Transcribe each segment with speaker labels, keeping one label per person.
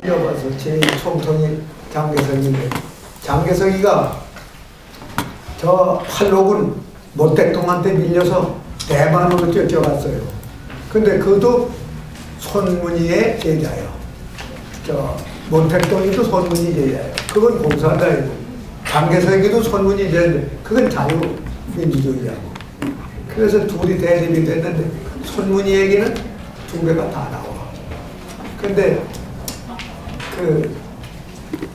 Speaker 1: 이어가서 제2총통이 장개석인데, 장개석이가 저 팔록은 모택동한테 밀려서 대만으로 쫓겨갔어요. 근데 그도 손문희의 제자예요. 저 모택동이도 손문희 제자예요. 그건 공산당이고, 장개석이도 손문희 제자인데 그건 자유민주주의자고. 그래서 둘이 대립이 됐는데 손문희 얘기는 두 개가 다 나와. 근데 그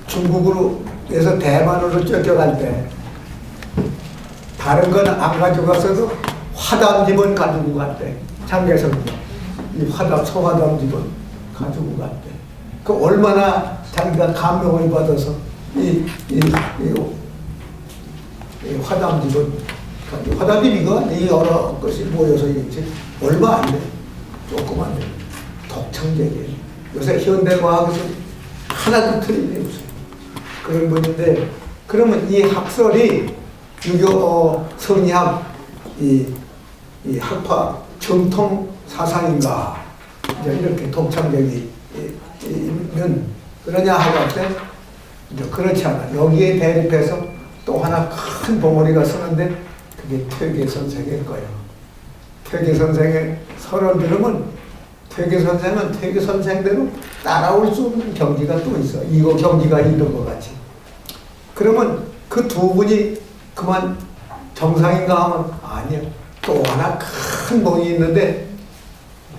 Speaker 1: 중국으로 해서 대만으로 쫓겨갈 때 다른 건 안 가지고 갔어도 화담집은 가지고 갔대. 장개석이 이 소화담 집은 가지고 갔대. 그 얼마나 자기가 감명을 받아서 이 화담 집은 화담이 이 여러 것이 모여서 있지 얼마 안 돼. 조그만 데 독창적이에요. 요새 현대과학에서 하나도 틀림이 없어요. 그런 분인데, 그러면 이 학설이 유교 성리학 이 학파 정통 사상인가, 이제 이렇게 독창적이 있는 그러냐 하는데 이제 그렇지 않아. 여기에 대립해서 또 하나 큰 봉우리가 서는데 그게 퇴계 선생일 거예요. 퇴계 선생의 설을 들으면 퇴계 선생은 퇴계 선생대로 따라올 수 없는 경지가 또 있어. 이거 경지가 있는 것 같이. 그러면 그 두 분이 그만 정상인가 하면 아니야. 또 하나 큰 봉이 있는데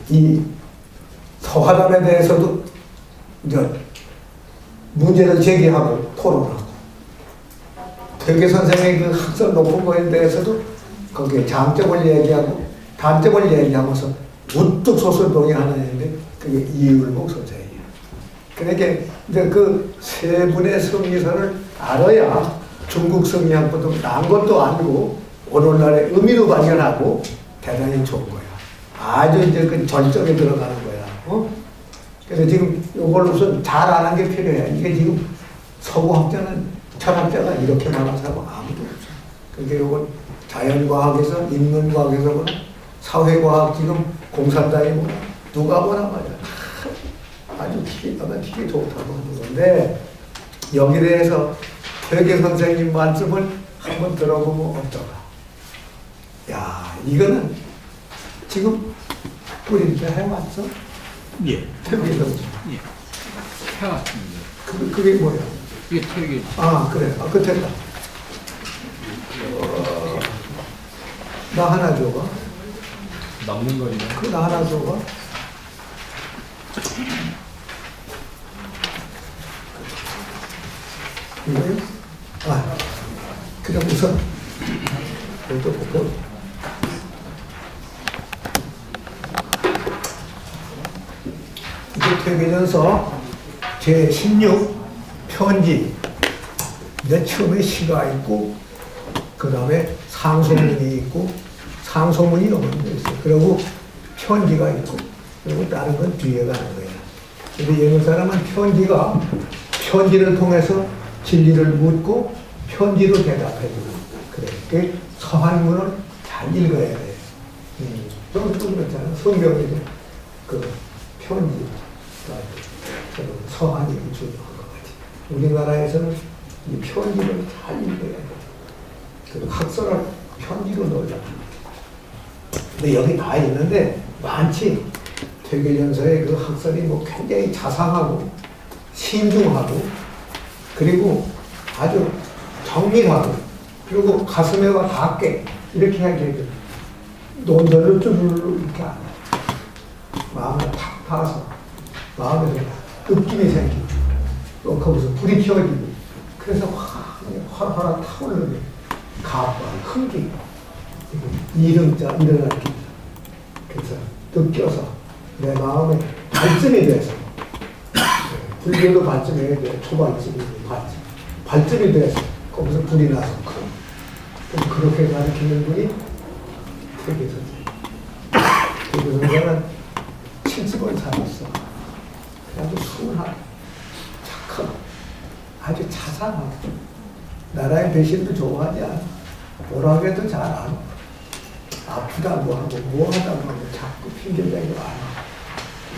Speaker 1: 이 서화담에 대해서도 이제 문제를 제기하고 토론하고, 퇴계 선생의 그 학설 높은 거에 대해서도 거기에 장점을 얘기하고 단점을 얘기하면서 우뚝 솟을 동의하는데 그게 이율복 선생이에요. 그러니까 이제 그 세 분의 성리설을 알아야 중국 성리학보다 나은 것도 아니고 오늘날의 의미도 발견하고 대단히 좋은 거야. 아주 이제 그 전적에 들어가는 거야. 그래서 지금 이걸 우선 잘 아는 게 필요해. 이게 지금 서구학자는 철학자가 이렇게 말하는 사람 아무도 없어. 그러니까 이건 자연과학에서 인문과학에서 보나 사회과학 지금 공산당이 보나 누가 보나 말이야. 아주 기가 막히게 좋다고 하는 건데, 여기에 대해서 퇴계 선생님 말씀을 한번 들어보면 어떨까? 야, 이거는 지금 우리 이제 해왔어?
Speaker 2: 예.
Speaker 1: 퇴계 선생.
Speaker 2: 예. 해왔습니다.
Speaker 1: 그게 뭐야?
Speaker 2: 이게 퇴계.
Speaker 1: 아, 그래. 아, 그 됐다. 나 하나 줘봐.
Speaker 2: 남는 거리네.
Speaker 1: 나 하나 줘봐. 이거요? 아, 그럼 우선 이것도 보고. 이게 퇴계전서 제16 편지. 이제 처음에 시가 있고, 그 다음에 상소문이 있고, 상소문이 여러 개 있어요. 그리고 편지가 있고, 그리고 다른 건 뒤에 가는 거예요. 근데 예문 사람은 편지를 통해서 진리를 묻고 편지로 대답해주고, 그래. 그 서한문을 잘 읽어야 돼. 좀 그렇잖아. 성경에도 그 편지, 서한이 중요한 것 같아. 우리나라에서는 이 편지를 잘 읽어야 돼. 그리고 학설을 편지로 넣으려고. 근데 여기 다 있는데 많지. 퇴계전서의 그 학설이 뭐 굉장히 자상하고 신중하고 그리고 아주 정밀하고 그리고 가슴에 와 닿게 이렇게 해야 돼. 논설을 쭈르르 이렇게 안 해. 마음에 탁 닿아서 마음에 느낌이 생기고 또 거기서 불이 켜지고 그래서 활활 타오르는 가과 흥기 이름자 일어나기. 그래서 느껴서 내 마음에 발전이 돼서 불교도 발전해야 돼. 초발전이 발전이 돼서 거기서 불이 나서 그렇게 가르치는 분이 퇴계 선생. 퇴계 선생은 70을 살았어. 아주 순하고 착하고 아주 자상하고 나라의 배신도 좋아하지 않아. 뭐라고 해도 잘 안 와. 아프다고 하고 뭐하다고 하고 자꾸 핑계대고 안 와.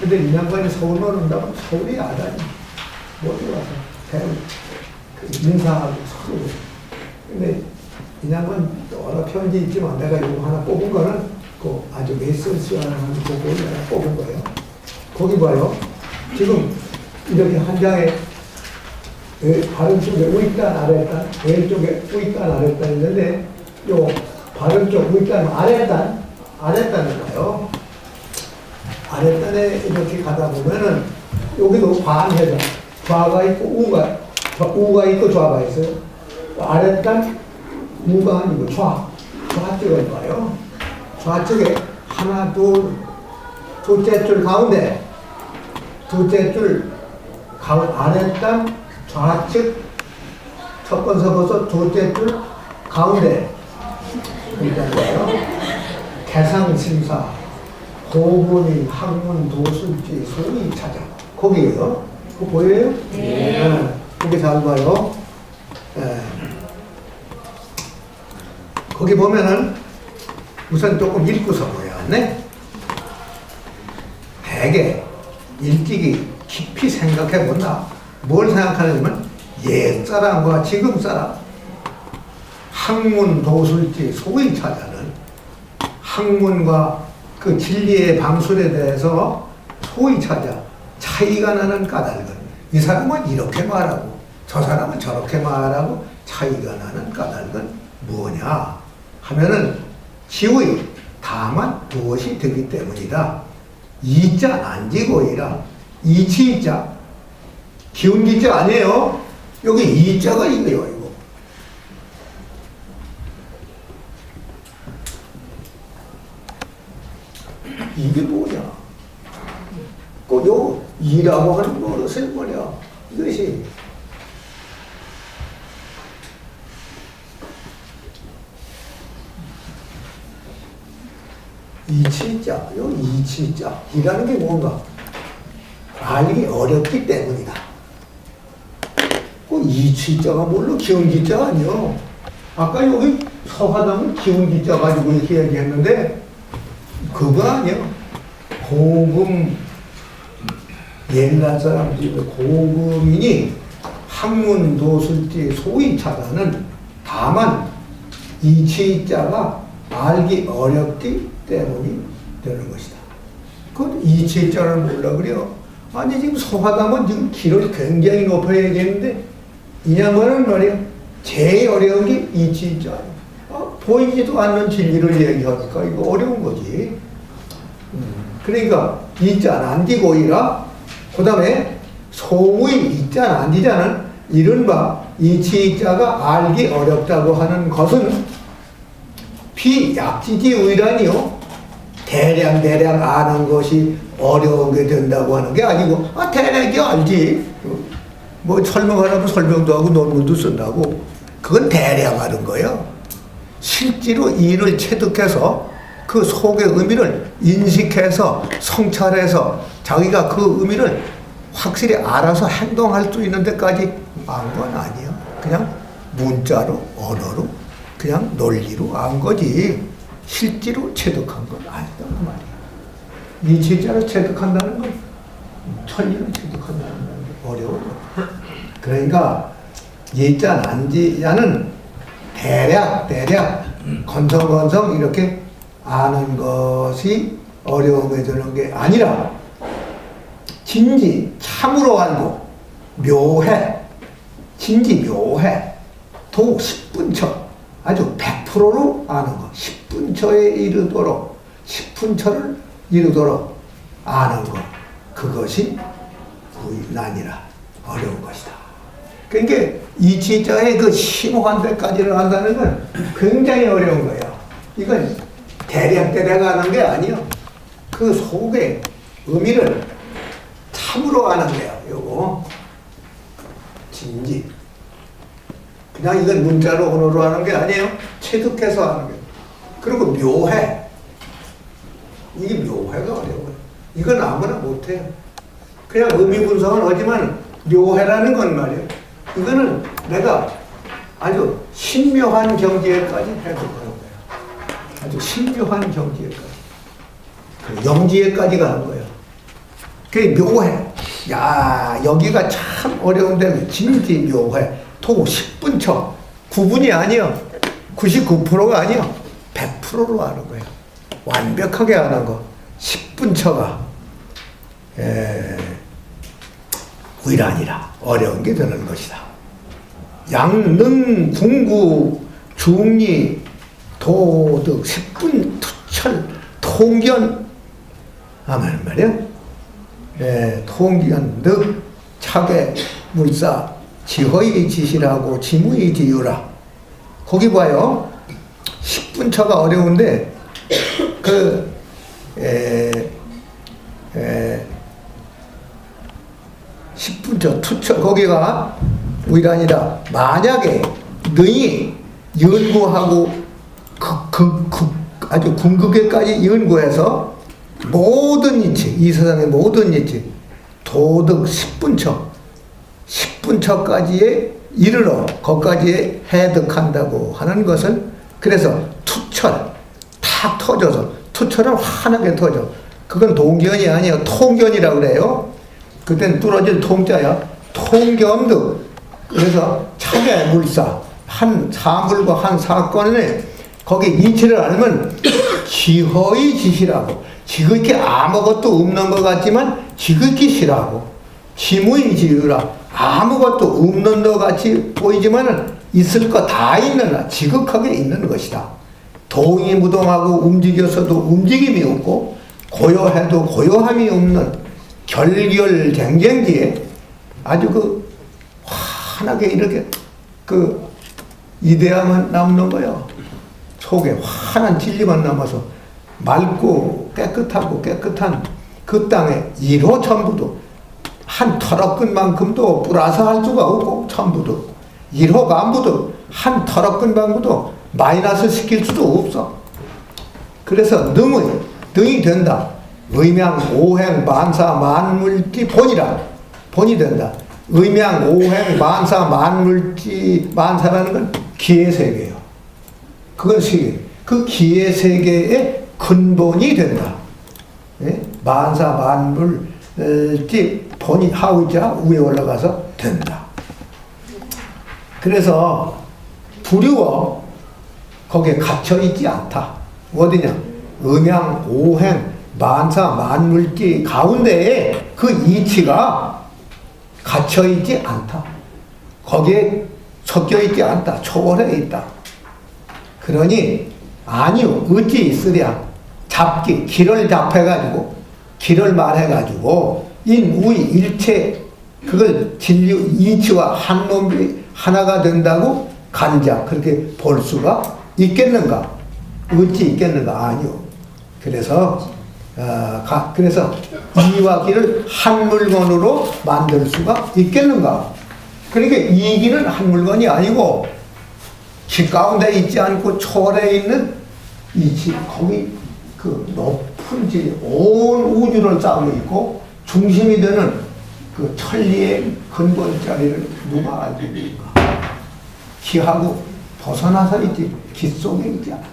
Speaker 1: 근데 이 양반이 서울만 온다면 서울이 아다니. 모두 와서 인사하고 서로. 근데 이 양반 여러 편지 있지만 내가 이거 하나 뽑은 거는 그 아주 에센스한 그걸 내가 뽑은 거예요. 거기 봐요. 지금 이렇게 한 장에 바른 쪽에 우익단 아랫단, 왼쪽에 우익단 아랫단 있는데 요 바른 쪽 우익단 아랫단을 봐요. 아랫단에 이렇게 가다 보면은 여기도 반회전, 좌가 있고 우가 있고 좌가 있어요. 아랫단 우가 아니고 좌쪽을 봐요. 좌측에 하나, 둘째 줄 가운데, 둘째 줄 아랫단 좌측 첫 번 서서 둘째 줄 가운데 있잖아요. 개상심사, 고분인, 학문, 도술지, 소위 찾아. 거기에요. 그거 보여요? 네. 거기 잘 봐요. 네. 거기 보면은 우선 조금 읽고서 보여야네. 대개 일찍이 깊이 생각해 본다. 뭘 생각하냐면 옛사람과 지금 사람, 학문, 도술지, 소위 찾아는 학문과 그 진리의 방술에 대해서 소위 찾아 차이가 나는 까닭은 이 사람은 이렇게 말하고 저 사람은 저렇게 말하고 차이가 나는 까닭은 뭐냐 하면은 지의 다만 무엇이 되기 때문이다. 이자 난지고이라. 이치이자 기운 기자 아니에요. 여기 이자가 있네요. 이거 이게 뭐냐? 꼭 요 이라고 하는 버릇이 뭐냐? 이것이 이치자, 요 이치자 이라는 게 뭔가 알기 어렵기 때문이다. 그 이치자가 뭘로 기운기자가 아니요. 아까 여기 서하담은 기운기자 가지고 이렇게 얘기했는데 그거 아니요. 고금 옛날 사람들이 고금이니 학문 도술지 소위 찾아는 다만 이치자가 알기 어렵기 때문이 되는 것이다. 그 이치자를 몰라 그래요. 아니 지금 서하담은 지금 길을 굉장히 높여 얘기했는데 이 양반은 말이야 제일 어려운 게 이치자. 보이지도 않는 진리를 얘기하니까 이거 어려운 거지. 그러니까 이자 난디고이라. 그 다음에 소의 이자 난디자는 이른바 이치자가 알기 어렵다고 하는 것은 비약지지의란이요. 대량 아는 것이 어려운 게 된다고 하는 게 아니고 대략이 알지. 뭐 설명하라면 설명도 하고 논문도 쓴다고. 그건 대량 아는 거예요. 실제로 이를 체득해서 그 속의 의미를 인식해서 성찰해서 자기가 그 의미를 확실히 알아서 행동할 수 있는 데까지 안 건 아니에요. 그냥 문자로 언어로 그냥 논리로 안 거지 실제로 체득한 건 아니단 말이에요. 이치자를 체득한다는 건 천리를 체득한다는 건 어려워요. 그러니까 예자 난지자는 대략 건성건성 이렇게 아는 것이 어려움에 드는 게 아니라 진지 참으로 알고 묘해 진지 묘해 도 10분처 아주 100%로 아는 것 10분처에 이르도록 10분처를 이루도록 아는 것 그것이 난이라 어려운 것이다. 그러니까 이치자의 그 심오한 데까지를 한다는 건 굉장히 어려운 거예요. 이건 대략 하는 게 아니요. 그 속의 의미를 참으로 아는 거예요. 요거 진지. 그냥 이건 문자로 언어로 하는 게 아니에요. 체득해서 하는 거예요. 그리고 묘해. 이게 묘해가 어려워요. 이건 아무나 못해요. 그냥 의미 분석은 하지만 묘해라는 건 말이에요. 이거는 내가 아주 신묘한 경지에까지 해석하는 거예요. 아주 신묘한 경지에까지. 그 영지에까지 가는 거예요. 그게 묘해. 야, 여기가 참 어려운데, 진지 묘해. 토 10분처. 9분이 아니요. 99%가 아니요. 100%로 하는 거예요. 완벽하게 하는 거. 10분처가. 의란이라. 어려운 게 되는 것이다. 양능, 궁구, 중리, 도덕, 10분, 투철, 통견. 하면 말이야. 통견, 득, 차계, 물사, 지허의 지시라고 지무의 지유라. 거기 봐요. 10분처가 어려운데, 10분처, 투처, 거기가 의란이다. 만약에 너희 연구하고 아주 궁극에까지 연구해서 모든 이치, 이 세상의 모든 이치, 도덕 10분처까지에 이르러 거기까지에 해득한다고 하는 것을, 그래서 투철, 탁 터져서, 투철은 환하게 터져. 그건 동견이 아니에요. 통견이라고 그래요. 그땐 뚫어질 통자야. 통견득. 그래서 차계 물사, 한 사물과 한 사건에 거기 이치를 알면 지허의 지시라고. 지극히 아무것도 없는 것 같지만 지극히 시라고. 지무의 지유라. 아무것도 없는 것 같이 보이지만 있을 거 다 있는, 지극하게 있는 것이다. 동이무동하고 움직여서도 움직임이 없고 고요해도 고요함이 없는 결결쟁쟁지에 아주 환하게 이렇게 이대함만 남는 거예요. 속에 환한 진리만 남아서 맑고 깨끗한 그 땅에 1호 천부도 한 털어끈만큼도 플러스 할 수가 없고, 천부도 1호 간부도 한 털어끈만큼도 마이너스 시킬 수도 없어. 그래서 능이 된다. 의명 오행 만사 만물지 본이라. 본이 된다. 의명 오행 만사 만물지, 만사라는 건 기의 세계예요. 그건 세계. 그 기의 세계의 근본이 된다. 예? 만사 만물지 본이 하우자 위에 올라가서 된다. 그래서 두려워 거기에 갇혀있지 않다. 어디냐? 음양, 오행, 만사, 만물지 가운데에 그 이치가 갇혀있지 않다. 거기에 섞여있지 않다. 초월해 있다. 그러니 아니요. 어찌 있으랴. 잡기, 길을 잡혀가지고 길을 말해가지고 인우의 일체 그걸 진리 이치와 한 놈이 하나가 된다고 간자 그렇게 볼 수가 있겠는가? 어찌 있겠는가? 아니요. 그래서 이와 기를 한 물건으로 만들 수가 있겠는가? 그러니까 이 기는 한 물건이 아니고 길 가운데 있지 않고 초월해 있는 이치, 거기 그 높은 질, 온 우주를 쌓고 있고 중심이 되는 그 천리의 근본 자리를 누가 알고 있는가? 기하고 벗어나서 있지, 기 속에 있지 않다.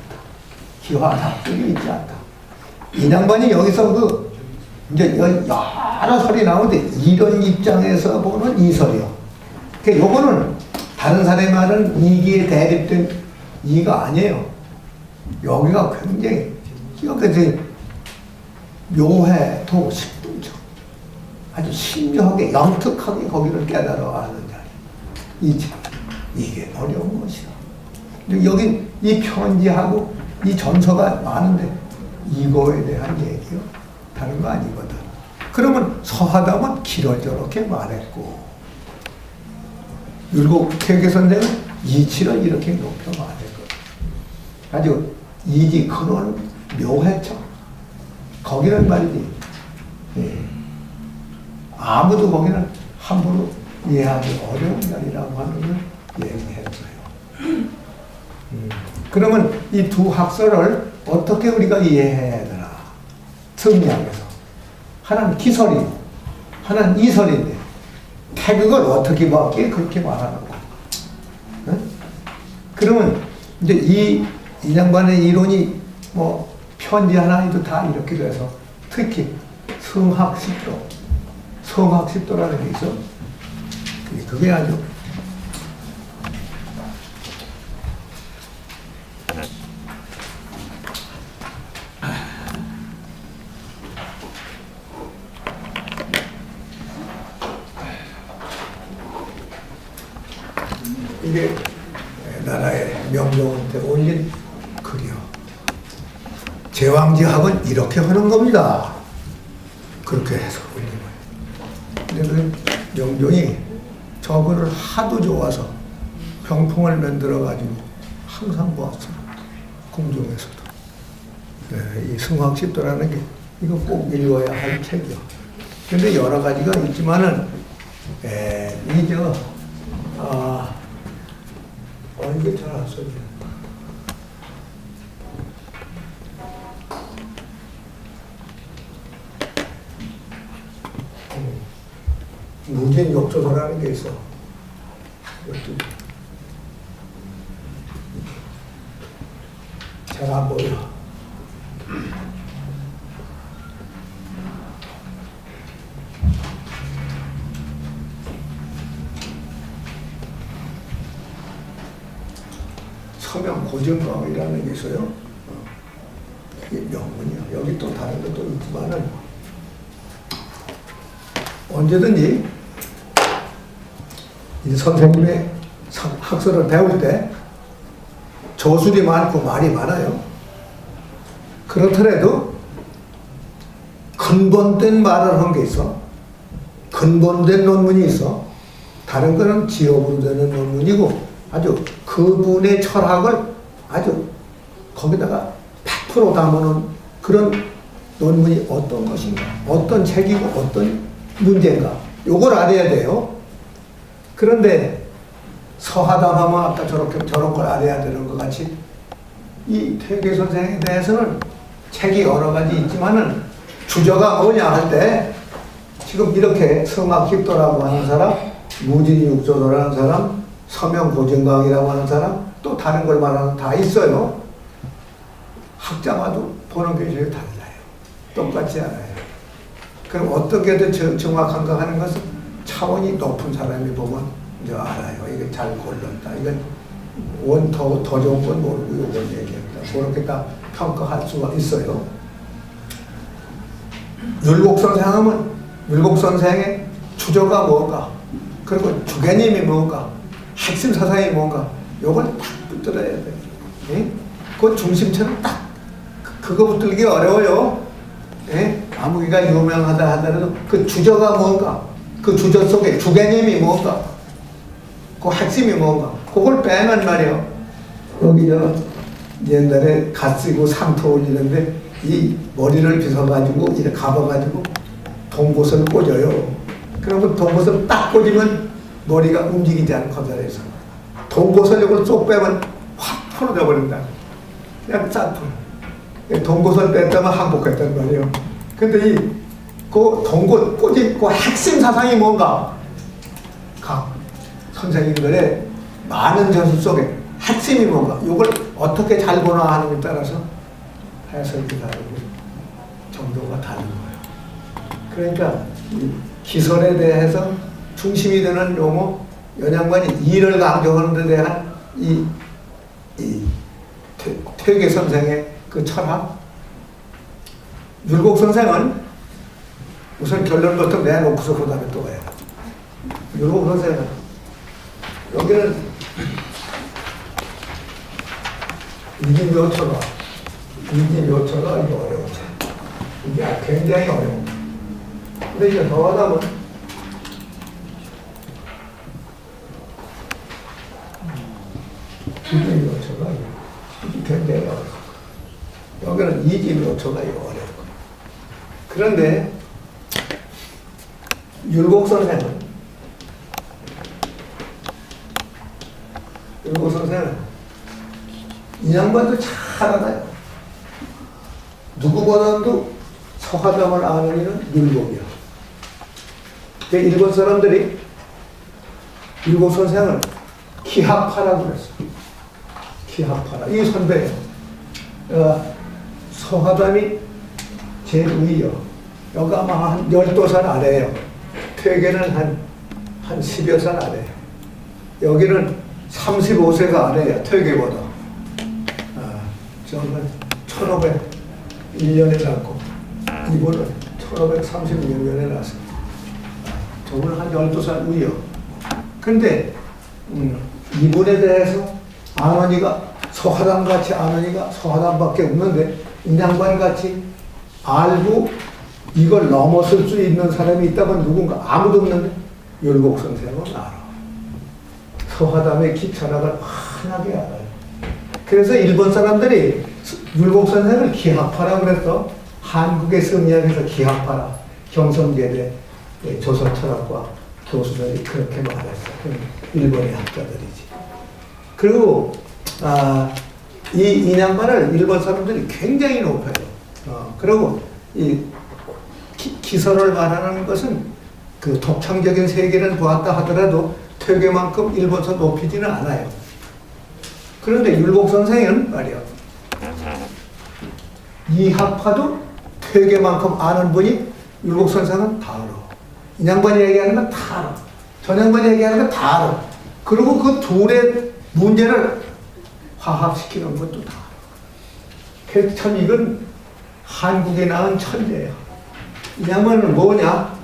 Speaker 1: 기와 답속에 있지 않다. 이 양반이 여기서 이제 여러 설이 나오는데 이런 입장에서 보는 이 설이요. 그러니까 요거는 다른 사람이 말하는 이기에 대립된 이가 아니에요. 여기가 굉장히 묘해도 10분죠. 아주 신묘하게 영특하게 거기를 깨달아 하는 자리. 이게 어려운 것이다. 여기 이 편지하고 이 전서가 많은데 이거에 대한 얘기요. 다른 거 아니거든. 그러면 서하담은 길을 저렇게 말했고 율곡태계 선생은 이치를 이렇게 높여 말했거든. 아주 이지 근원 묘했죠. 거기는 말이지. 예. 아무도 거기는 함부로 이해하기 어려운 자리라고 하는 걸 얘기했어요. 그러면 이 두 학설을 어떻게 우리가 이해해야 되나? 정리하면서. 하나는 기설이고, 하나는 이설인데, 태극을 어떻게 받기에 그렇게 말하는 거야. 응? 그러면 이제 이 양반의 이론이 편지 하나에도 다 이렇게 돼서 특히 성학 10조, 성학습도라는 게 있어. 그게 아주 이게 나라의 명종한테 올린 글이요. 제왕지학은 이렇게 하는 겁니다. 그렇게 해서 올린 거예요. 근데 그 명종이 저 글을 하도 좋아서 병풍을 만들어가지고 항상 보았어요. 궁중에서도. 네, 이 성학십도라는 게 이거 꼭 읽어야 할 책이요. 근데 여러 가지가 있지만은 이게 잘 안 써져. 무진 욕조서라는 게 있어. 잘 안 보여. 서명 고증강이라는 게 있어요. 그게 명문이야. 여기 또 다른 것도 있지만은 언제든지 이 선생님의 학설을 배울 때 저술이 많고 말이 많아요. 그렇더라도 근본된 말을 한 게 있어. 근본된 논문이 있어. 다른 거는 지역으로 되는 논문이고 아주 그분의 철학을 아주 거기다가 100% 담아놓은 그런 논문이 어떤 것인가, 어떤 책이고 어떤 문제인가, 요걸 알아야 돼요. 그런데 서하담하면 아까 저런 걸 알아야 되는 것 같이 이 퇴계 선생에 대해서는 책이 여러 가지 있지만은 주저가 뭐냐 할 때 지금 이렇게 성학십도라고 하는 사람, 무진육조도라는 사람, 서명고증강이라고 하는 사람, 또 다른 걸 말하는 다 있어요. 학자마도 보는 게 제일 달라요. 똑같지 않아요. 그럼 어떻게 더 정확한가 하는 것은 차원이 높은 사람이 보면 이제 알아요. 이게 잘 골랐다. 이건 더 좋은 건 모르고 이걸 얘기한다. 그렇게 다 평가할 수가 있어요. 율곡선생 하면 율곡선생의 주저가 뭔가, 그리고 주개님이 뭔가, 핵심 사상이 뭔가, 요걸 딱 붙들어야 돼. 예? 그 중심처럼 딱 그거 붙들기 어려워요. 예? 아무개가 유명하다 하더라도 그 주저가 뭔가, 그 주저 속에 주개님이 뭔가, 그 핵심이 뭔가, 그걸 빼면 말이요. 여기 옛날에 갓 쓰고 상토 올리는데 이 머리를 빗어가지고 이렇게 감아가지고 동곳을 꽂아요. 그러면 동곳을 딱 꽂으면 머리가 움직이지 않고 건설해서 동곳을 이걸 쏙 빼면 확 풀어져 버린다. 그냥 싹 풀어. 동곳을 뺐다면 항복했단 말이에요. 근데 그 동곳 꽂은 그 핵심 사상이 뭔가, 각 선생님들의 많은 전술 속에 핵심이 뭔가, 이걸 어떻게 잘 보나 하는 데 따라서 해석이 다르고 정도가 다른 거예요. 그러니까 기설에 대해서 중심이 되는 용어, 연양반이 이를 강조하는 데 대한 이 퇴계 선생의 그 철학, 율곡 선생은 우선 결론부터 내놓고서 그 다음에 또 해요. 율곡 선생은 여기는 이진요처가 이거 어려워. 이게 굉장히 어려워. 근데 이제 더 하다 보면 이진요처가 이게 굉장히 어려워. 여기는 이진요처가 이거 어려워. 그런데 율곡 선생은 이 양반도 잘 알아요. 누구보다도 서하담을 아는 이는 율곡이야. 일본 사람들이 율곡 선생을 키학파라고 그랬어. 키학파라. 이 선배예요. 서하담이 제일 위요. 여기 아마 한 12살 아래예요. 퇴계는 한 10여 살 아래. 여기는 35세가 아래야, 퇴계보다. 저는 1501년에 낳고, 이분은 1536년에 낳았어요. 저분은 한 12살 위요. 근데, 이분에 대해서 서화담같이 안언니가 서화담밖에 없는데, 이 양반같이 알고 이걸 넘어설 수 있는 사람이 있다면 누군가? 아무도 없는데, 율곡 선생은 알아. 서화담의 기철학을 환하게 알아요. 그래서 일본 사람들이 율곡 선생을 기학파라고 그랬어. 한국의 성리학에서 기학파라. 경성계대 조선철학과 교수들이 그렇게 말했어. 일본의 학자들이지. 그리고 이 양반을 일본 사람들이 굉장히 높여요. 그리고 이 기설을 말하는 것은 그 독창적인 세계를 보았다 하더라도 퇴계만큼 일본서 높이지는 않아요. 그런데 율곡 선생은 말이야, 이 학파도 퇴계만큼 아는 분이 율곡 선생은 다 알아. 이 양반이 얘기하는 건 다 알아. 전 양반이 얘기하는 건 다 알아. 그리고 그 둘의 문제를 화합시키는 것도 다 알아. 그래서 참 이건 한국에 낳은 천재야. 이 양반은 뭐냐?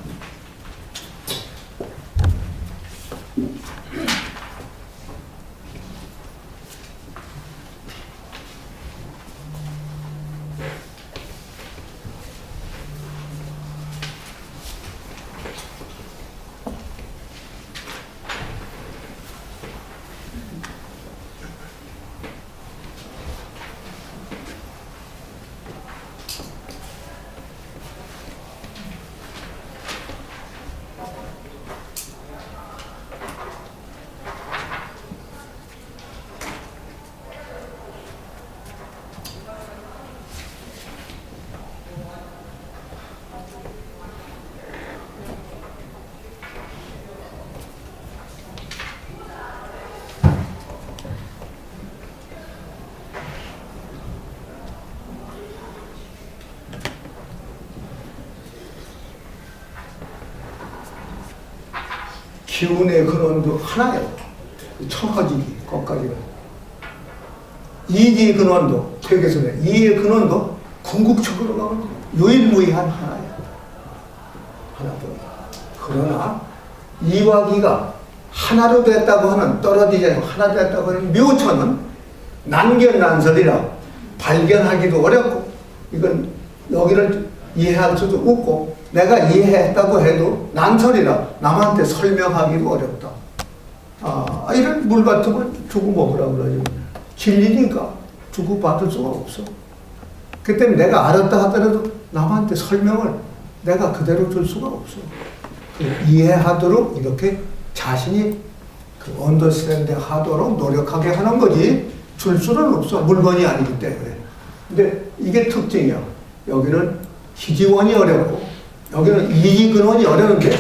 Speaker 1: 기운의 근원도 하나예요. 천하지기, 거기까지가. 이기의 근원도, 퇴계선에, 이의 근원도 궁극적으로 가면 유일무이한 하나예요. 하나뿐이야. 그러나, 이와 기가 하나로 됐다고 하는, 떨어지지 않고 하나 됐다고 하는 묘천은 난견난설이라 발견하기도 어렵고, 이건 여기를 이해할 수도 없고, 내가 이해했다고 해도 난설이라 남한테 설명하기도 어렵다. 이런 물 같은 걸 주고 먹으라고 그러지. 진리니까 주고 받을 수가 없어. 그 때문에 내가 알았다 하더라도 남한테 설명을 내가 그대로 줄 수가 없어. 이해하도록 이렇게 자신이 그 언더스탠드 하도록 노력하게 하는 거지 줄 수는 없어. 물건이 아니기 때문에. 근데 이게 특징이야. 여기는 희지원이 어렵고 여기는 이지근원이 어려운데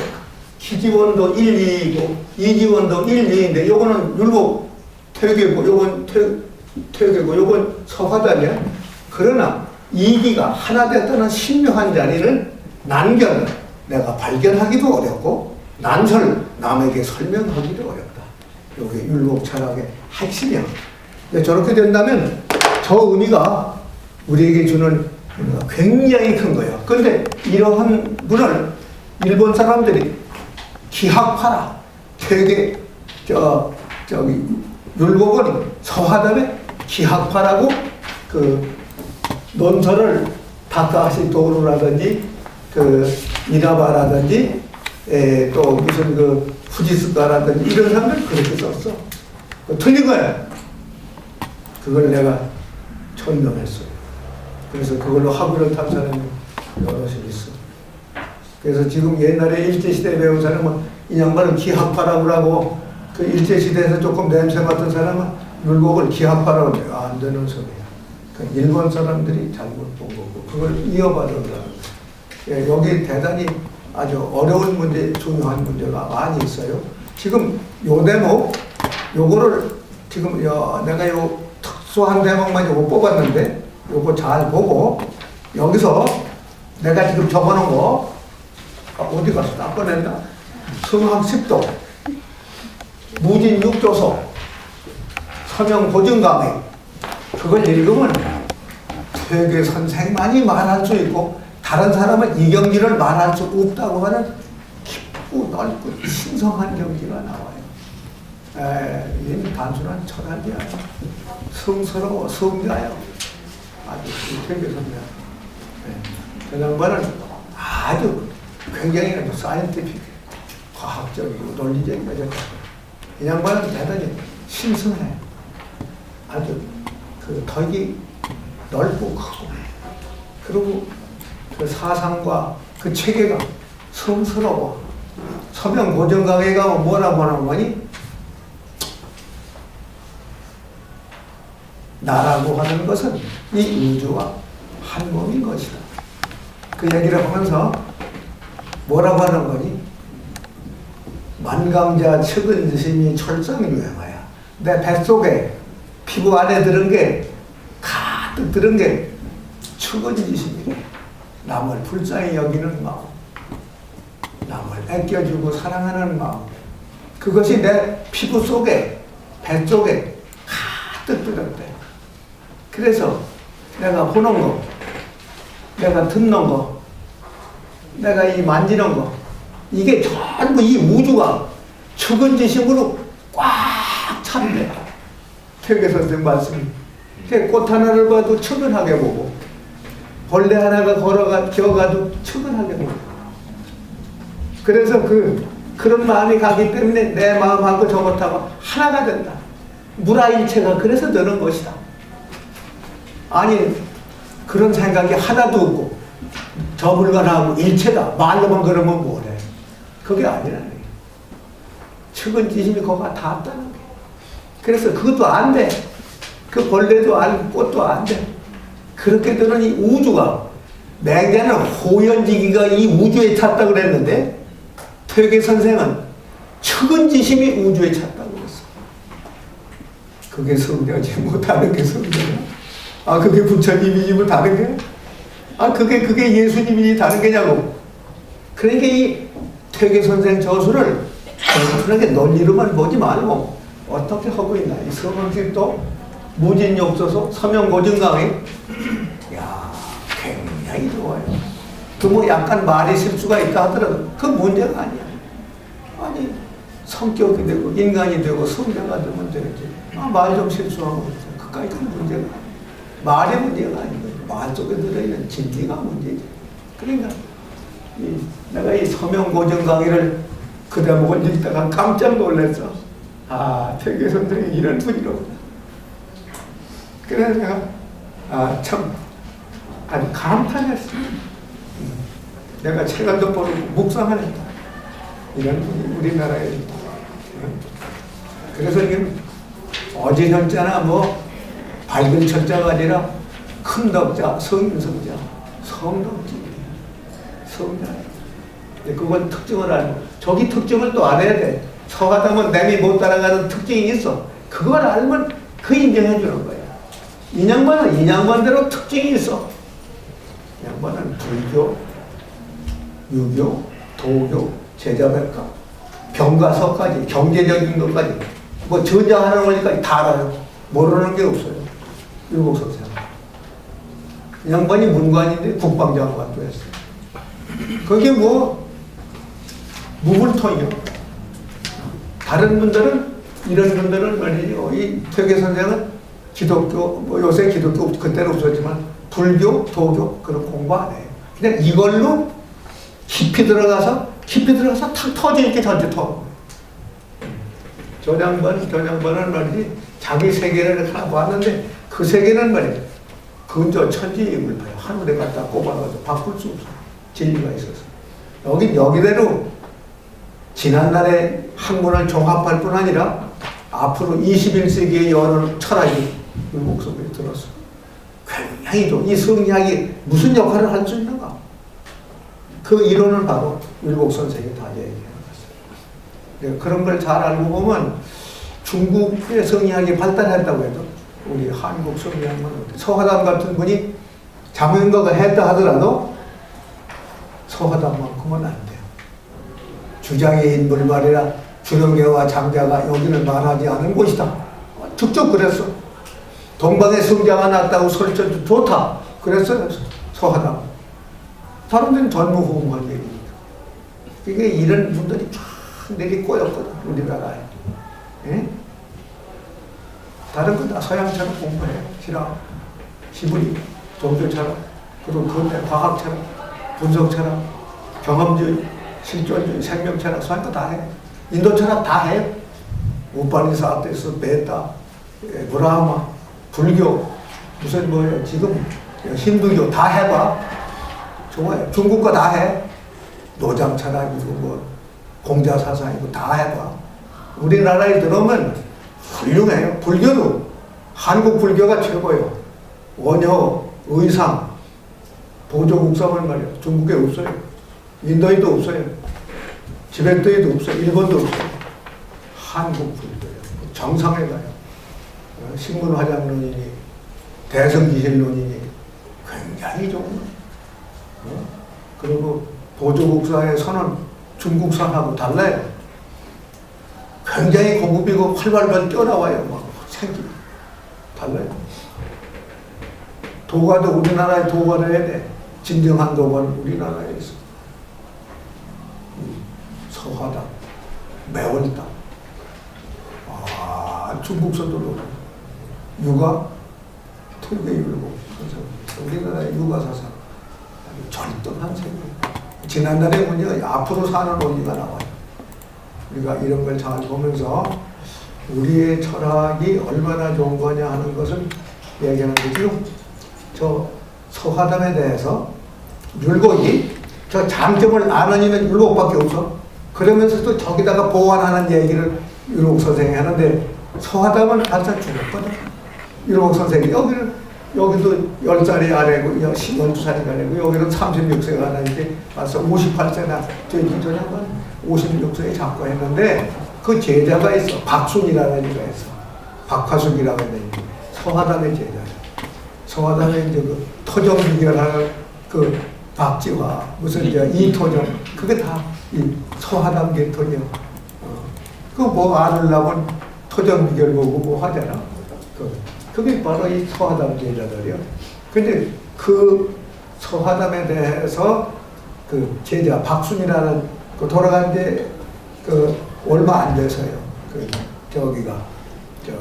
Speaker 1: 희지원도 1, 2이고 이지원도 1, 2인데 요거는 율곡 퇴계고 요건 퇴계고 요건 서화담이야. 그러나 이기가 하나 됐다는 신묘한 자리를 난견 내가 발견하기도 어렵고 난설 남에게 설명하기도 어렵다. 요게 율곡 철학의 핵심이야. 저렇게 된다면 저 의미가 우리에게 주는 굉장히 큰 거예요. 그런데 이러한 분을 일본 사람들이 기학파라, 퇴계, 율곡은 서화담의 기학파라고 그 논설을 다카하시 도루라든지 그 이나바라든지 또 무슨 그 후지스카라든지 이런 사람들 그렇게 썼어. 틀린 거야. 그걸 내가 천명했어. 그래서 그걸로 학위를 탄 사람이 여럿이 있어. 그래서 지금 옛날에 일제시대 배운 사람은 이 양반은 기학파라고 하고 그 일제시대에서 조금 냄새 맡은 사람은 율곡을 기학파라고 해요. 안 되는 소리야. 그러니까 일본 사람들이 잘못 본 거고 그걸 이어받으려는 거예요. 여기 대단히 아주 어려운 문제, 중요한 문제가 많이 있어요. 지금 요 대목, 요거를 지금 내가 요 특수한 대목만 요거 뽑았는데 요거 잘 보고 여기서 내가 지금 적어놓은 거 어디 가서 다 꺼낸다. 성학습도, 무진육조소, 서명보증강의 그걸 읽으면 퇴계 선생만이 말할 수 있고 다른 사람은 이 경지를 말할 수 없다고 하는 깊고 넓고 신성한 경지가 나와요. 이게 단순한 철학이 아니라 성스러워 성자요. 아주 퇴계 선생. 저 양반은 아주 굉장히 아주 사이언티픽, 과학적이고 논리적이고 이 양반은 대단히 신선해. 아주 그 덕이 넓고 크고 그리고 그 사상과 그 체계가 성스러워. 서명 고정강의가 뭐라고 하는 거니? 나라고 하는 것은 이 우주와 한 몸인 것이다. 그 얘기를 하면서 뭐라고 하는 거니? 만강자 측은지심이 철성유행하야. 내 뱃속에 피부 안에 들은 게 가득 들은 게 측은지심이래. 남을 불쌍히 여기는 마음, 남을 아껴주고 사랑하는 마음, 그것이 내 피부 속에 뱃속에 가득 들었대. 그래서 내가 보는 거, 내가 듣는 거, 내가 이 만지는 거, 이게 전부 이 우주가 측은지심으로 꽉 찬대. 퇴계 선생 말씀이. 꽃 하나를 봐도 측은하게 보고, 벌레 하나가 기어가도 측은하게 보고. 그래서 그런 마음이 가기 때문에 내 마음하고 저것하고 하나가 된다. 무라일체가 그래서 너는 것이다. 아니, 그런 생각이 하나도 없고, 저 물건하고 일체다. 말로만 그러면 뭐래. 그게 아니라는 거예요. 측은지심이 거기가 닿았다는 거예요. 그래서 그것도 안 돼. 그 벌레도 안, 꽃도 안 돼. 그렇게 되는 이 우주가, 맹자는 호연지기가 이 우주에 찼다고 그랬는데, 퇴계 선생은 측은지심이 우주에 찼다고 그랬어. 그게 성자지 못하는 게 성자야. 아, 그게 부처님이지 다른 게? 아, 그게 예수님이지 다른 게냐고. 그러니까 이 퇴계 선생 저수를 그렇게 논리로만 보지 말고 어떻게 하고 있나. 이 서명식도 무진욕소소 서명고증강의 야, 굉장히 좋아요. 그 뭐 약간 말이 실수가 있다 하더라도 그 문제가 아니야. 아니, 성격이 되고 인간이 되고 성자가 되면 되겠지. 아, 말 좀 실수하고 그까지는 문제가 아니야. 말의 문제가 아니고 말 속에 들어있는 진리가 문제지. 그러니까 내가 이 서명고정 강의를 그 대목을 읽다가 깜짝 놀랐어. 아, 퇴계 선생이 이런 분이로구나. 그래서 내가 참 아주 감탄했어. 내가 책을 덮어놓고 묵상을 했다. 이런 분이 우리나라에 있다. 그래서 이게 어지현자나 뭐 밝은 철자가 아니라 큰 덕자, 성인성자, 성덕지, 성자. 그건 특징을 알고, 저기 특징을 또 알아야 돼. 서가다면 내미 못 따라가는 특징이 있어. 그걸 알면 그 인정해 주는 거야. 인양반은 인양반대로 특징이 있어. 인양반은 불교, 유교, 도교, 제자백과, 병가서까지, 경제적인 것까지, 뭐 전자하는 원리까지 다 알아요. 모르는 게 없어요. 율곡선생. 이 양반이 문관인데 국방장관도 했어요. 그게 뭐 무불통이요. 다른 분들은 이런 분들은 말이죠. 이 퇴계 선생은 기독교, 뭐 요새 기독교 그때는 없었지만 불교, 도교 그런 공부 안 해요. 그냥 이걸로 깊이 들어가서 탁 터져 이렇게 전체 터. 저 양반은 말이지 자기 세계를 하나 봤는데 그 세계는 말이지 근저 천지임을 봐요. 하늘에 갖다 꼽아가지고 바꿀 수 없어. 진리가 있어서. 여기대로 지난날의 학문을 종합할 뿐 아니라 앞으로 21세기의 여러 철학이 율곡 속에 들었어. 굉장히 이 성리학이 무슨 역할을 할 수 있는가? 그 이론을 바로 율곡 선생이 다 얘기하는 것입니다. 그런 걸 잘 알고 보면 중국의 성리학이 발달했다고 해도 우리 한국 성리학은 서화담 같은 분이 자문가가 했다 하더라도 서화담만큼은 안 돼요. 주장의 인물말이라 주령계와 장자가 여기는 말하지 않은 곳이다. 직접 그랬어. 동방에 승자가 났다고 설전도 좋다. 그랬어요. 서하담. 사람들은 전무후무한 얘기니까. 이게 이런 분들이 쫙 내리 꼬였거든, 우리나라에. 예? 다른 건 다 서양처럼 공부해. 실학, 시부리, 종교철학, 그리고 근대 과학철학, 분석철학, 경험주의, 실존주의, 생명철학, 서양 거 다 해. 인도 철학 다 해. 우파니사드에서 베타, 브라흐마, 불교, 무슨 뭐예요. 지금 힌두교 다 해봐. 좋아요. 중국 거 다 해. 노장 철학이고 뭐 공자사상이고 다 해봐. 우리나라에 들어오면 훌륭해요. 불교도 한국 불교가 최고예요. 원효, 의상, 보조국사만 말이에요. 중국에 없어요. 인도에도 없어요. 티베트에도 없어요. 일본도 없어요. 한국 불교예요. 정상에 가요. 식문화장론이니 대성기실론이니 굉장히 좋은 거예요. 그리고 보조국사의 선은 중국산하고 달라요. 굉장히 고급이고 활발한 뛰어나와요. 막 생기 달라요. 도가도 우리나라에 도가를 해야 돼. 진정한 도가는 우리나라에 있어. 서하다, 매월다. 중국서도 육아, 통계율고 우리나라의 육아사상 절도한 세계. 지난달에 보니까 앞으로 사는 논리가 나와요. 우리가 이런 걸 잘 보면서 우리의 철학이 얼마나 좋은 거냐 하는 것을 얘기하는데, 지금 저 서하담에 대해서 율곡이 저 장점을 아는 이는 율곡밖에 없어. 그러면서도 저기다가 보완하는 얘기를 율곡 선생이 하는데, 서하담은 발사 죽었거든. 율곡 선생이 여기도 10살이 아래고 12살이 아래고 여기는 36세가 아래인데 벌써 58세나 되기 전에 56세에 작고했는데, 그 제자가 있어. 박순이라는 애가 있어. 박화숙이라고 하는 애가. 서하담의 제자야. 서하담의 이제 그 토정비결하는 그 박지화 무슨 이제 이토정, 그게 다 이 서하담 계통이야. 그 뭐 알으려면 토정비결 보고 뭐 하잖아. 그게 바로 이 서하담 제자들이요. 근데 그 서하담에 대해서 그 제자 박순이라는 그 돌아간 지 그 얼마 안 돼서요. 그 저기가 저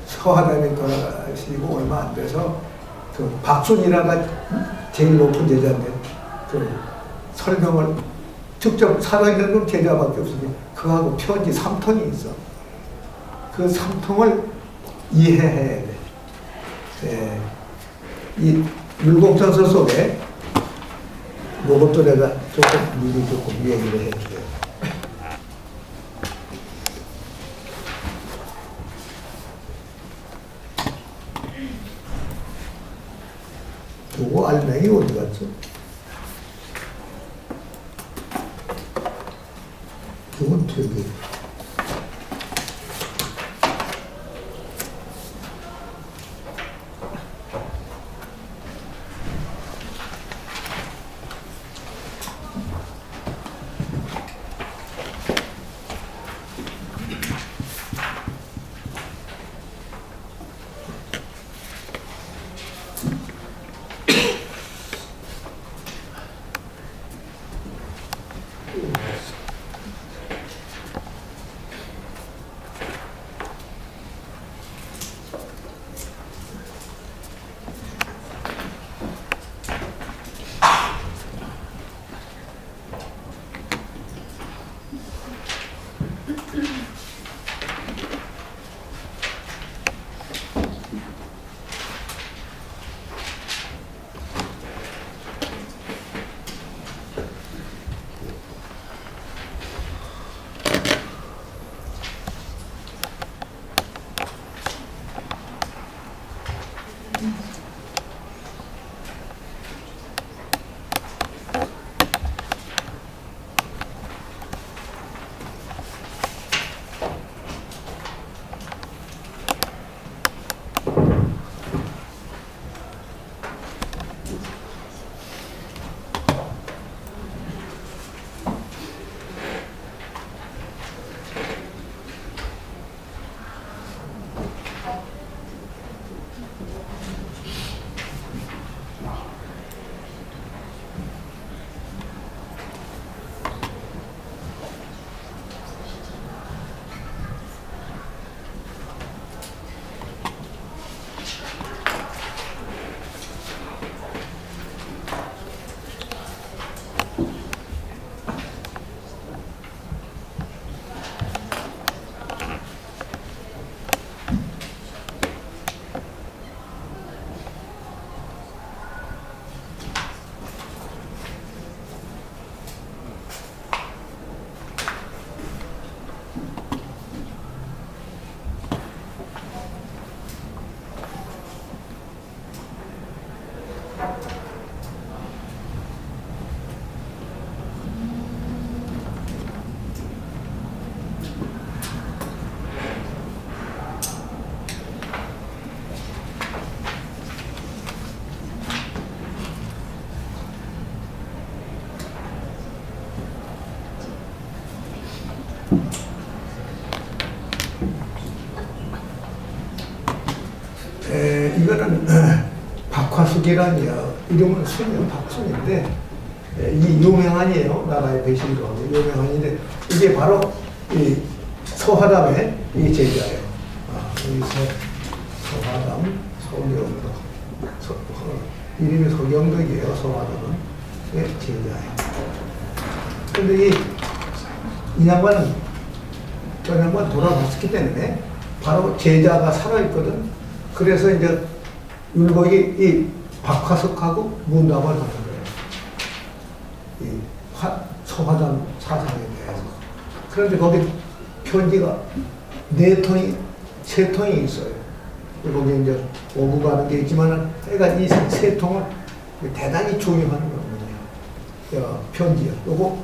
Speaker 1: 서하담이 돌아가시고 얼마 안 돼서 그 박순이라가 제일 높은 제자인데 그 설명을 직접 살아있는 건 제자밖에 없으니 그하고 편지 3통이 있어. 그 3통을 이해해야 돼. 네. 이 율곡전서 속에 이것도 내가 조금 미리 조금 얘기를 해줘요. 요거 알맹이 어디 갔죠? 이건 되게 이거는 박화숙이라니요. 이름은 순이요, 박순인데 이 유명한이에요. 나라의 배신으로 유명한인데 이게 바로 이 소화담의 이 제자예요. 이 소화담, 소경덕, 이름이 소경덕이에요. 소화담은 제자예요. 근데 이 양반은 저 양반 돌아갔기 때문에 바로 제자가 살아있거든. 그래서 이제 율곡이 이 박화석하고 문답을 하는 거예요. 이 소화담 사상에 대해서. 그런데 거기 편지가 세 통이 있어요. 거기 이제 오고 가는 게 있지만은, 그러니까 이 세 통은 대단히 중요한 거거든요. 편지야. 요거,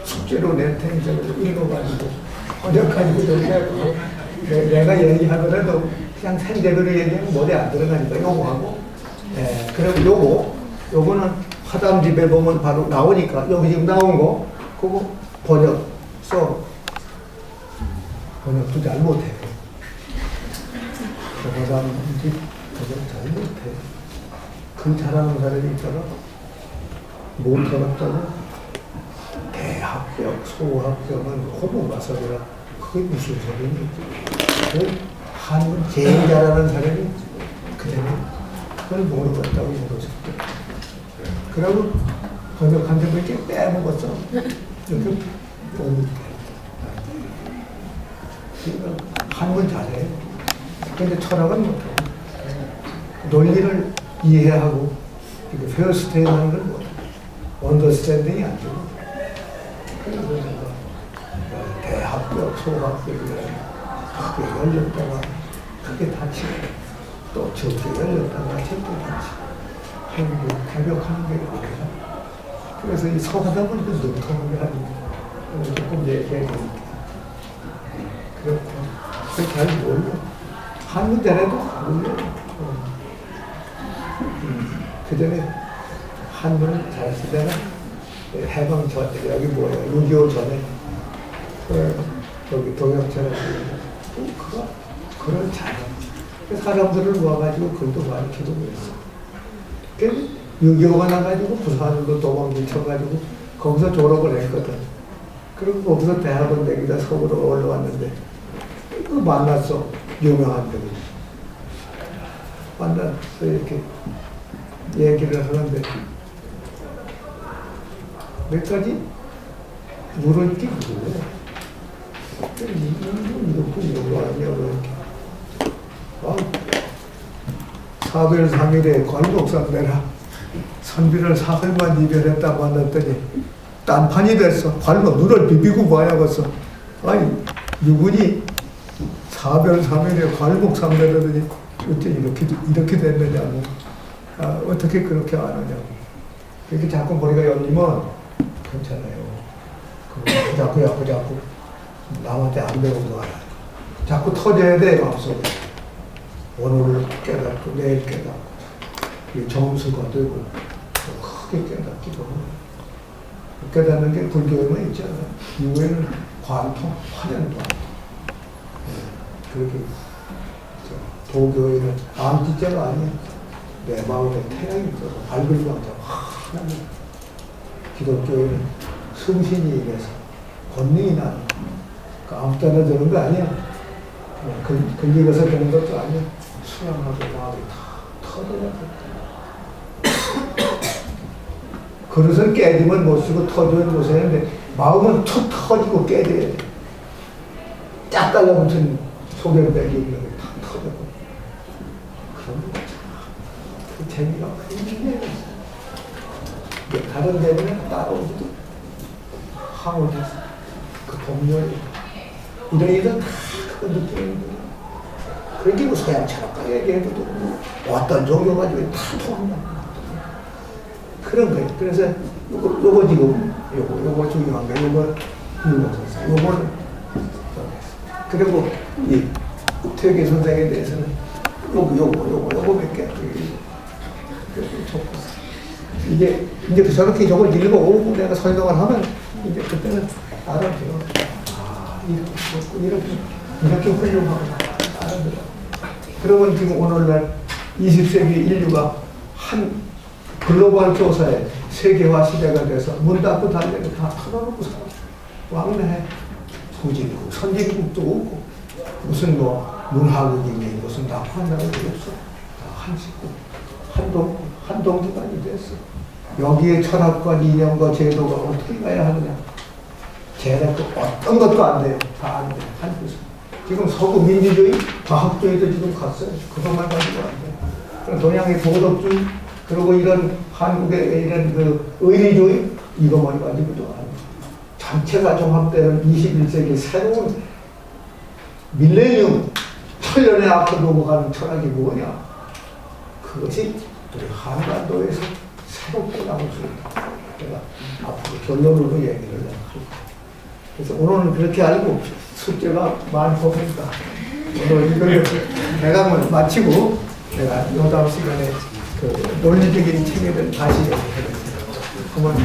Speaker 1: 숙제로 낼 테니까 읽어가지고, 번역가지고 내가 얘기하더라도 그냥 생대로 얘기하면 머리에 안 들어가니까 요거 하고, 그리고 요거는 화담집에 보면 바로 나오니까, 여기 지금 나온 거, 그거 번역도 잘 못해요. 화담집 번역 잘 못해. 그 잘하는 사람이 있다가 못하겠다고 대합격, 소합격은 호모가설이라 그게 무슨 소리니? 그 한문 제일 잘하는 사람이 그대로 그걸 모르겠다고 물었었대. 그러고 번역한 데도 이렇게 빼먹었어. 이렇게 모르게. 한문 잘해. 근데 철학은 못해. 논리를 이해하고 페어스테이 하는 걸 못해. 언더스탠딩이 안 되고. 그래서 내가 대합격, 소합격이라는 크게 열렸다가 크게 다치고 또 적게 열렸다가 적게 다치고 개벽하는 게 아니라 그래서 이 소화담은 그 능통하게 하는 거 조금 얘기해야 되니까 그렇고 그렇게 잘 몰라. 한문 전에도 몰라. 그 전에 한문을 잘 쓰다가 해방 전, 여기 뭐야, 6.25 전에, 여기 동양처럼, 그걸 잘해. 사람들을 모아가지고 글도 가르치고 그랬어. 6.25가 나가지고 부산으로 도망쳐가지고 거기서 졸업을 했거든. 그리고 거기서 대학원 다니다 서울로 올라왔는데, 그 만났어. 유명한 분이. 만나서 이렇게 얘기를 하는데, 몇 가지 물을 게 뭐예요? 이거 아니냐고 이렇게. 사별 3일에 관복상내라. 선비를 사흘만 이별했다고 만났더니 딴판이 됐어. 발로 눈을 비비고 봐야겠어. 아니 누구니 사별 3일에 관복상내라더니 어째 이렇게 됐느냐고. 어떻게 그렇게 안 하냐고. 이렇게 자꾸 머리가 열리면 괜찮아요. 자꾸 남한테 안 배우고 알아요. 자꾸 터져야 돼, 마음속에. 오늘 깨닫고 내일 깨닫고 이 점수가 되고 크게 깨닫기도 하고 깨닫는 게 불교에만 있잖아요. 이후에는 관통, 화련도 그렇게 도교에는 암지자가 아니야. 내 마음에 태양이 있어서 밝을 광자 하나님. 기독교에는 승신이 일해서 권능이 나는 그 아무 때나 되는 거 아니야. 근육에서 되는 것도 아니야. 수양하고 마음이 다 터져야 돼. 그릇은 깨지면 못 쓰고 터지면 못 쓰는데 마음은 툭 터지고 깨져야 돼. 짝 달라붙은 소변백이 있는 게 다 터지고 그런 거 그 재미가 굉장히 다른 데는 따라오지도 항오돼서 그 동료이 이런 일은 다 그거 느끼는 거야. 그러니까 뭐 서양 철학가 얘기해도 어떤 종교 가지고 다 통한다. 그런 거예요. 그래서 요거 지금 요거 중요한 거 요거 요거는 그리고 이 퇴계 선생에 대해서는 요거 몇 개 이제 저렇게 저걸 읽어오고 내가 설명을 하면 이제 그때는 알아요. 이렇게 훌륭하고 나름대로. 그러면 지금 오늘날 20세기 인류가 한 글로벌 조사에 세계화 시대가 돼서 문 닫고 달래고 다 털어놓고 살아. 왕래해. 후진국, 선진국도 없고 무슨 뭐 문화국이니 무슨 낙환나라도 없어. 다 한식국, 한동기관이 됐어. 여기에 철학과 이념과 제도가 어떻게 가야 하느냐. 제대로 어떤 것도 안 돼요. 다 안 돼. 한국에서. 지금 서구 민주주의, 과학주의도 지금 갔어요. 그것만 가지고 안 돼. 동양의 도덕주의, 그리고 이런 한국의 이런 그 의리주의, 이것만 가지고도 안 돼. 전체가 종합되는 21세기 새로운 밀레니엄, 천년의 앞으로 넘어가는 철학이 뭐냐? 그것이 우리 한반도에서 새롭게 나올 수 있다. 제가 앞으로 결론으로 얘기를 해요. 그래서 오늘은 그렇게 알고 숙제가 많고 하니까 오늘 이걸 대강을 마치고 내가 요 다음 시간에 그 논리적인 체계를 다시 얘기하겠습니다. 그러면